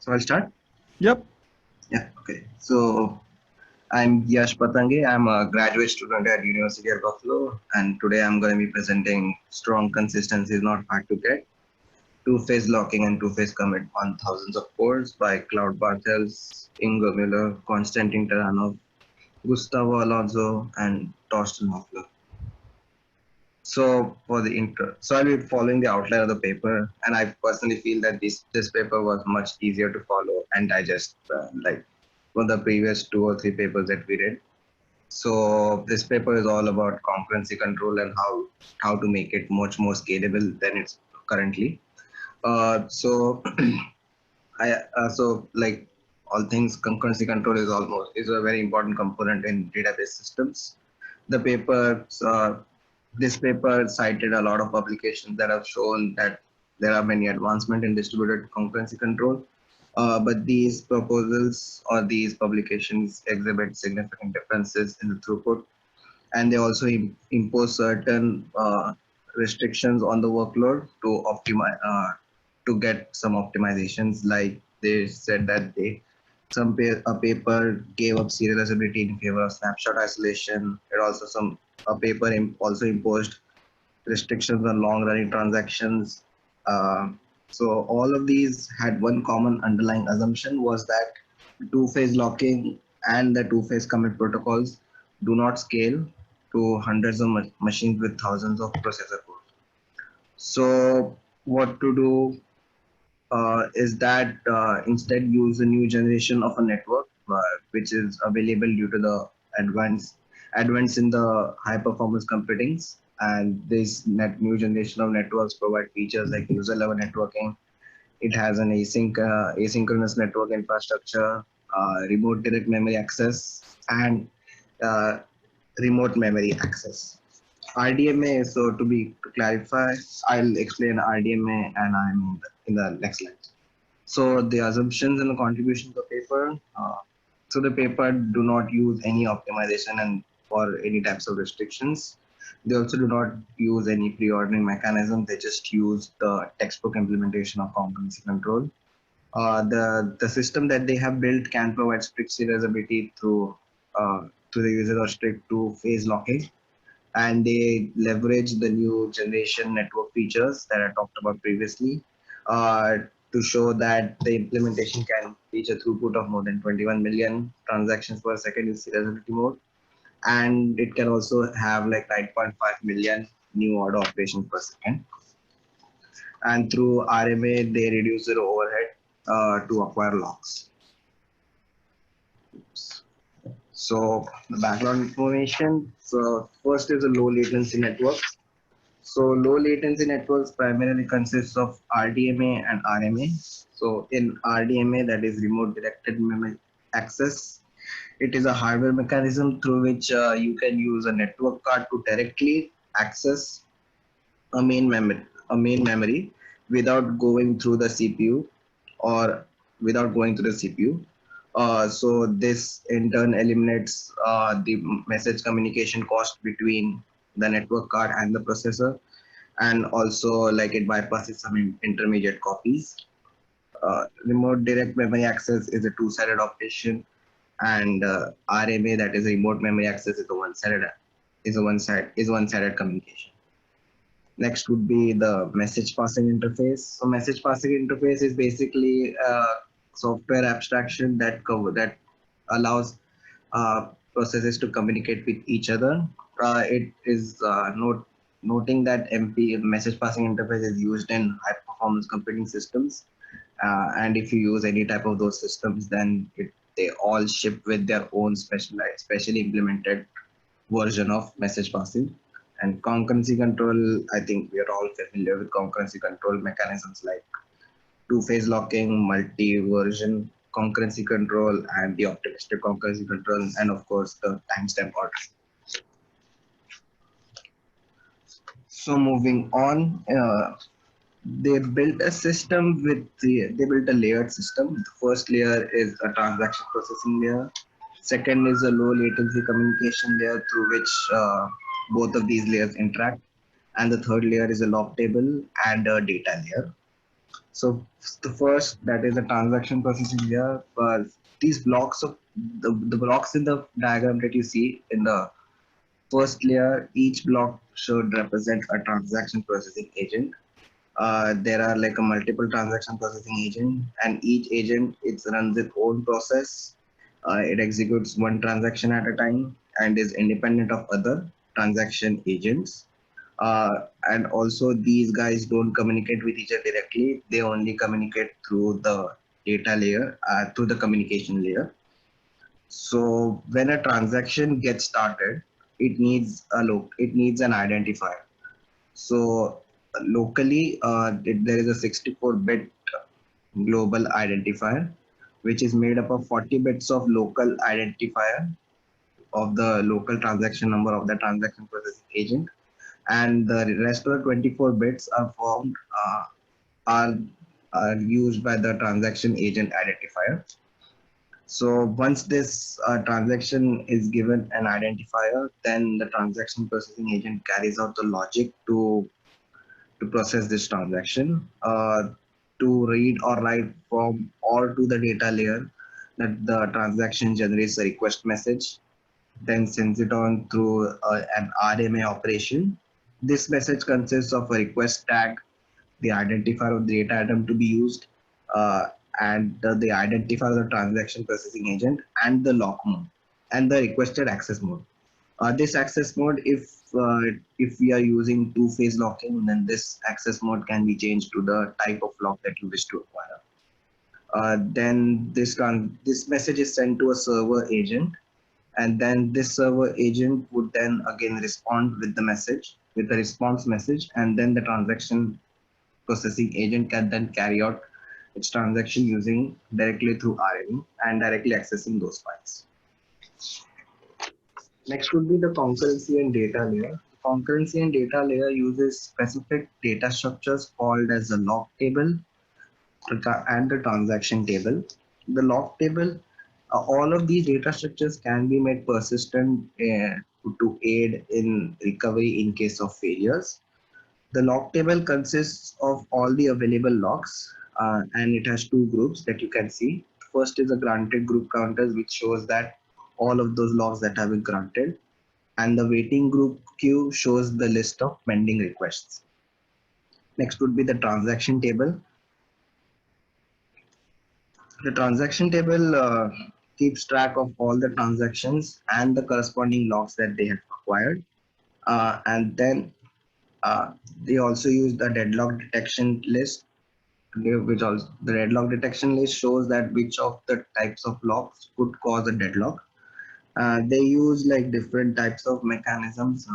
So I'll start. Yep. Yeah. Okay. So I'm Yash Patange. I'm a graduate student at University of Buffalo, and today I'm going to be presenting strong consistency is not hard to get. Two-phase locking and two-phase commit on thousands of cores by Cloud Bartels, Ingo Miller, Konstantin Taranov, Gustavo Alonso, and Torsten Hoffler. So for the intro, so I'll be following the outline of the paper, and I personally feel that this paper was much easier to follow and digest, like for the previous two or three papers that we did. So this paper is all about concurrency control and how to make it much more scalable than it's currently. So so like all things concurrency control is a very important component in database systems. The paper this paper cited a lot of publications that have shown that there are many advancements in distributed concurrency control, but these proposals or these publications exhibit significant differences in the throughput, and they also impose certain restrictions on the workload to optimize to get some optimizations. Like they said that a paper gave up serializability in favor of snapshot isolation. It also some a paper also imposed restrictions on long running transactions. Uh, so all of these had one common underlying assumption was that two-phase locking and the two-phase commit protocols do not scale to hundreds of machines with thousands of processor cores. So what to do is that instead use a new generation of a network which is available due to the advance in the high performance computings, and this new generation of networks provide features like user level networking. It has an asynchronous network infrastructure, remote direct memory access, and uh, remote memory access. RDMA, so to clarify, I'll explain RDMA and I'm in the next slide. So the assumptions and the contribution to the paper. So the paper do not use any optimization and for any types of restrictions. They also do not use any pre-ordering mechanism. They just use the textbook implementation of concurrency control. The system that they have built can provide strict serializability through the user of strict two-phase locking, and they leverage the new generation network features that I talked about previously uh, to show that the implementation can reach a throughput of more than 21 million transactions per second in serializability mode, and it can also have like 9.5 million new order operations per second. And through RMA, they reduce their overhead to acquire locks. So the background information. So first is a low latency network. So low latency networks primarily consists of RDMA and RMA. So in RDMA, that is remote directed memory access, it is a hardware mechanism through which you can use a network card to directly access a main memory without going through the CPU or without going through the CPU. So this in turn eliminates the message communication cost between the network card and the processor, and also like it bypasses some intermediate copies. Remote direct memory access is a two-sided operation, and RMA, that is remote memory access, is one-sided communication. Next would be the message passing interface. So message passing interface is basically a software abstraction that allows processes to communicate with each other. It is noting that MP message passing interface is used in high performance computing systems, and if you use any type of those systems, then they all ship with their own specially implemented version of message passing. And concurrency control, I think we are all familiar with concurrency control mechanisms like two-phase locking, multi-version concurrency control, and the optimistic concurrency control, and of course the timestamp order. So moving on, they built a system they built a layered system. The first layer is a transaction processing layer. Second is a low latency communication layer through which both of these layers interact. And the third layer is a log table and a data layer. So the first, that is the transaction processing layer, was these blocks of the blocks in the diagram that you see in the first layer. Each block should represent a transaction processing agent. There are like a multiple transaction processing agent, and each agent it runs its own process. It executes one transaction at a time and is independent of other transaction agents. And also, these guys don't communicate with each other directly. They only communicate through the data layer, through the communication layer. So when a transaction gets started, it needs an identifier. So locally, there is a 64-bit global identifier, which is made up of 40 bits of local identifier of the local transaction number of the transaction processing agent, and the rest of the 24 bits are formed are are used by the transaction agent identifier. So once this transaction is given an identifier, then the transaction processing agent carries out the logic to process this transaction, to read or write from or to the data layer, that the transaction generates a request message, then sends it on through an RMA operation. This message consists of a request tag, the identifier of the data item to be used, uh, and the identifier of the transaction processing agent, and the lock mode, and the requested access mode. This access mode, if we are using two-phase locking, then this access mode can be changed to the type of lock that you wish to acquire. Then this message is sent to a server agent, and then this server agent would then again respond with the message, with the response message, and then the transaction processing agent can then carry out its transaction using directly through RME and directly accessing those files. Next would be the concurrency and data layer. The concurrency and data layer uses specific data structures called as the lock table and the transaction table. The lock table, all of these data structures can be made persistent to aid in recovery in case of failures. The lock table consists of all the available locks, and it has two groups that you can see. First is a granted group counters, which shows that all of those locks that have been granted, and the waiting group queue shows the list of pending requests. Next would be the transaction table. The transaction table keeps track of all the transactions and the corresponding locks that they have acquired. And then they also use the deadlock detection list, which also the deadlock detection list shows that which of the types of locks could cause a deadlock. They use like different types of mechanisms.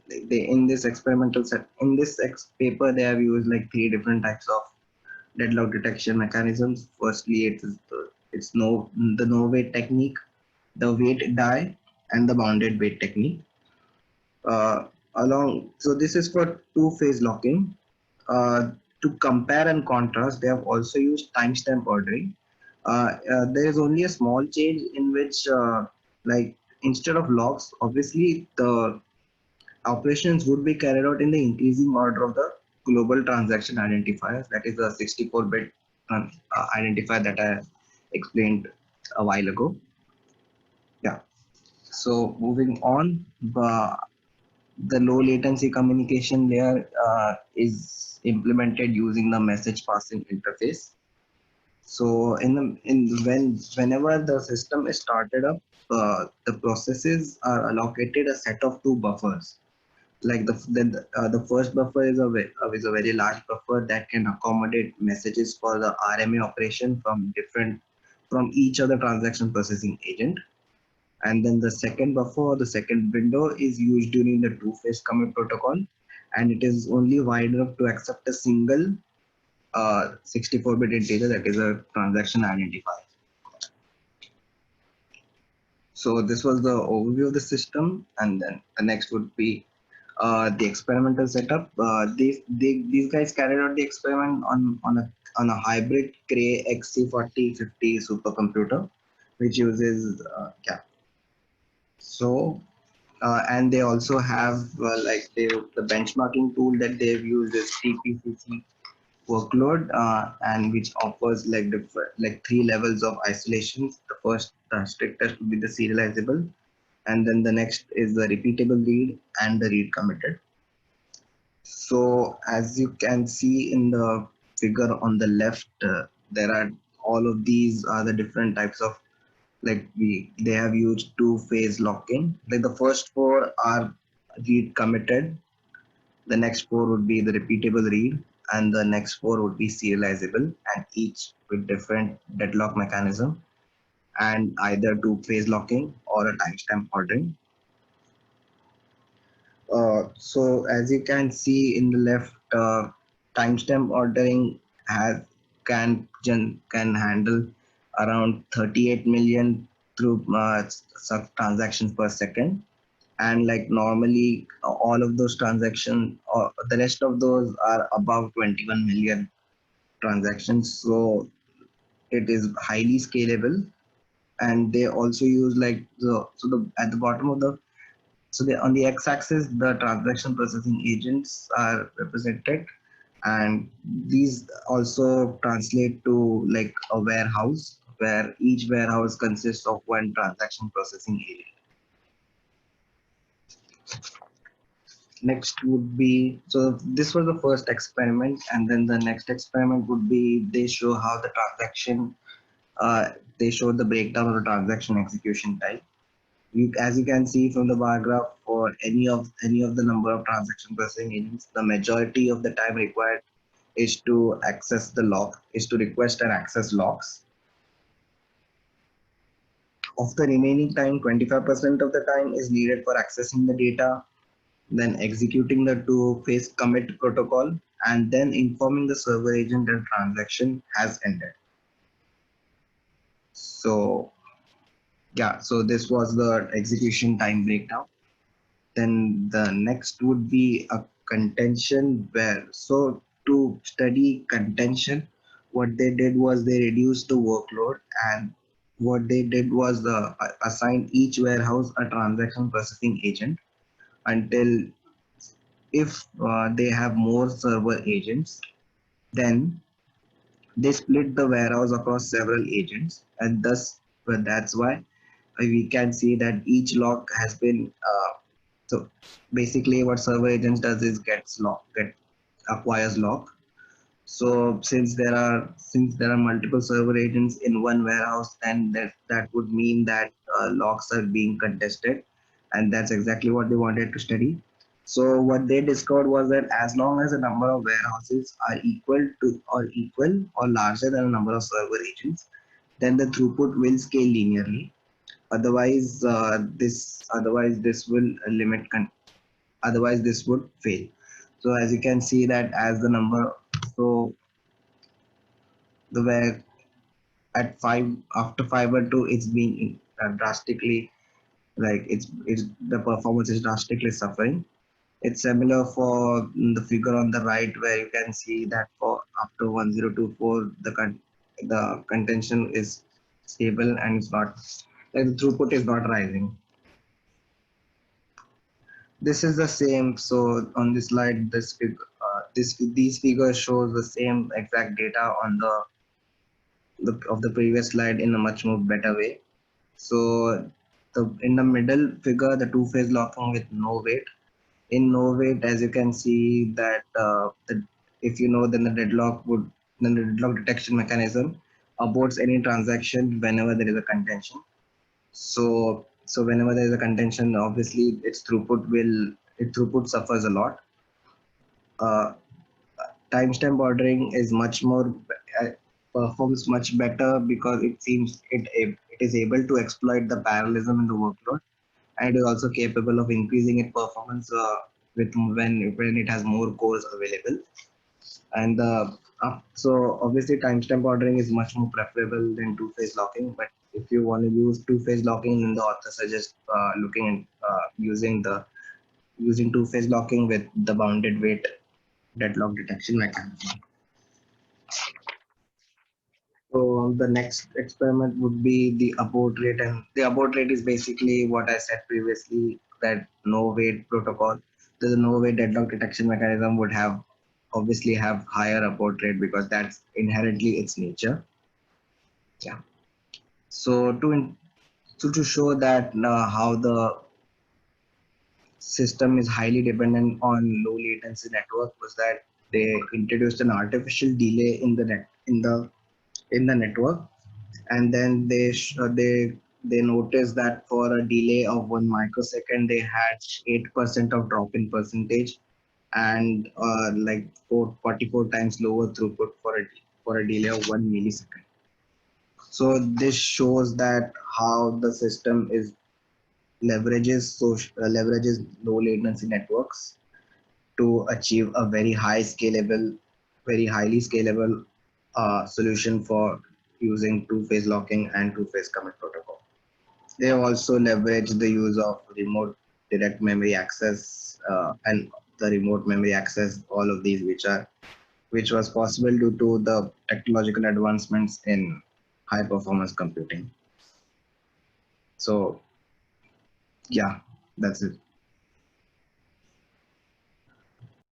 They in this experimental set in this paper they have used like three different types of deadlock detection mechanisms. Firstly, it's the no wait technique, the wait die, and the bounded wait technique. Along so this is for two-phase locking. To compare and contrast, they have also used timestamp ordering. There is only a small change in which, like instead of locks, obviously the operations would be carried out in the increasing order of the global transaction identifiers. That is the 64-bit identifier that I explained a while ago. Yeah. So moving on, the low latency communication layer is implemented using the message passing interface. So whenever the system is started up, the processes are allocated a set of two buffers. Like the first buffer is a very large buffer that can accommodate messages for the RMA operation from each other transaction processing agent. And then the second buffer or the second window is used during the two-phase commit protocol, and it is only wide enough to accept a single 64-bit integer, that is a transaction identifier. So this was the overview of the system, and then the next would be the experimental setup. These guys carried out the experiment on a hybrid Cray XC4050 supercomputer, which uses so and they also have the benchmarking tool that they've used is TPCC workload, and which offers like like three levels of isolations. The first, the strictest would be the serializable, and then the next is the repeatable read and the read committed. So as you can see in the figure on the left, there are all of these are the different types of, like they have used two-phase locking. Like the first four are read committed, the next four would be the repeatable read, and the next four would be serializable, and each with different deadlock mechanism and either two-phase locking or a timestamp ordering. So as you can see in the left, timestamp ordering has can handle around 38 million through transactions per second, and like normally all of those transactions, or the rest of those are above 21 million transactions. So it is highly scalable, and they also use like the at the bottom of the, so on the x-axis, the transaction processing agents are represented, and these also translate to like a warehouse where each warehouse consists of one transaction processing agent. Next would be, so this was the first experiment, and then the next experiment would be they show how the transaction, they show the breakdown of the transaction execution type. As you can see from the bar graph, for any of the number of transaction processing agents, the majority of the time required is to access the lock, is to request and access locks. Of the remaining time, 25% of the time is needed for accessing the data, then executing the two-phase commit protocol, and then informing the server agent that transaction has ended. So yeah, so this was the execution time breakdown. Then the next would be a contention where, so to study contention, what they did was they reduced the workload, and what they did was assign each warehouse a transaction processing agent until, if they have more server agents, then they split the warehouse across several agents, and thus, well, that's why we can see that each lock has been so basically what server agents does is get acquires lock. So since there are multiple server agents in one warehouse, then that would mean that locks are being contested, and that's exactly what they wanted to study. So what they discovered was that as long as the number of warehouses are equal or larger than the number of server agents, then the throughput will scale linearly. Otherwise this will otherwise this would fail. So as you can see that as the number, so the where at 5, after 5 or 2, it's being drastically, like it's the performance is drastically suffering. It's similar for the figure on the right, where you can see that for after 1024, the contention is stable and it's not, like the throughput is not rising. This is the same. So on this slide, these figures shows the same exact data on of the previous slide in a much more better way. So in the middle figure, the two-phase locking with no wait. In no wait, as you can see that if you know, then the deadlock detection mechanism aborts any transaction whenever there is a contention. So whenever there is a contention, obviously its throughput suffers a lot. Uh, Timestamp ordering is much more uh, performs much better because it is able to exploit the parallelism in the workload, and it is also capable of increasing its performance with when it has more cores available. And so obviously timestamp ordering is much more preferable than two-phase locking. But if you want to use two-phase locking, then the author suggests looking at using two-phase locking with the bounded wait deadlock detection mechanism. So the next experiment would be the abort rate, and the abort rate is basically what I said previously, that no wait protocol, the no wait deadlock detection mechanism would have obviously have higher report rate because that's inherently its nature. Yeah. So to show that how the system is highly dependent on low latency network was that they introduced an artificial delay in the network, and then they noticed that for a delay of 1 microsecond they had 8% of drop in percentage, and like 44 times lower throughput for a delay of 1 millisecond. So this shows that how the system is leverages low latency networks to achieve a very highly scalable solution for using two-phase locking and two-phase commit protocol. They also leverage the use of remote direct memory access and the remote memory access, all of these which was possible due to the technological advancements in high performance computing. So yeah, that's it.